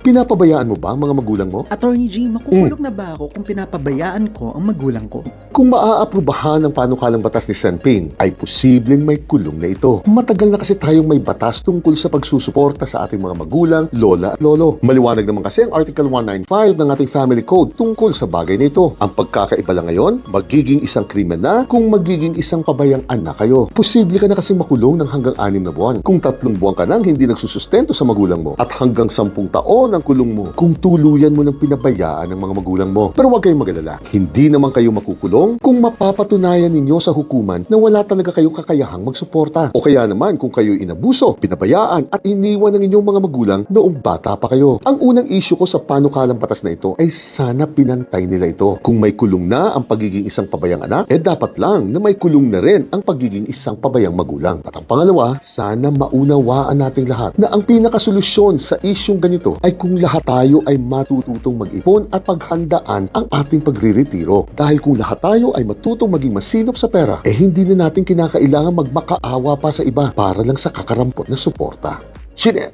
Pinapabayaan mo ba ang mga magulang mo? Attorney G, makukulong na ba ako kung pinapabayaan ko ang magulang ko? Kung maaaprubahan ang panukalang batas ni Senpin, ay posibleng may kulong na ito. Matagal na kasi tayong may batas tungkol sa pagsusuporta sa ating mga magulang, lola at lolo. Maliwanag naman kasi ang Article 195 ng ating Family Code tungkol sa bagay na ito. Ang pagkakaiba lang ngayon, magiging isang krimen na kung magiging isang pabayang anak kayo. Posible ka na kasing makulong ng hanggang 6 na buwan. Kung 3 buwan ka nang hindi nagsusustento sa magulang mo at hanggang 10 taon ang kulong mo kung tuluyan mo ng pinabayaan ng mga magulang mo. Pero huwag kayong magalala. Hindi naman kayo makukulong kung mapapatunayan ninyo sa hukuman na wala talaga kayong kakayahang magsuporta. O kaya naman kung kayo inabuso, pinabayaan at iniwan ng inyong mga magulang noong bata pa kayo. Ang unang issue ko sa panukalang batas na ito ay sana pinantay nila ito. Kung may kulong na ang pagiging isang pabayang anak, dapat lang na may kulong na rin ang pagiging isang pabayang magulang. At ang pangalawa, sana maunawaan nating lahat na ang pinakasolusyon sa isyung ganito ay kung lahat tayo ay matututong mag-ipon at paghandaan ang ating pagriretiro. Dahil kung lahat tayo ay matutong maging masinop sa pera, hindi na natin kinakailangan magmakaawa pa sa iba para lang sa kakarampot na suporta. Chinet!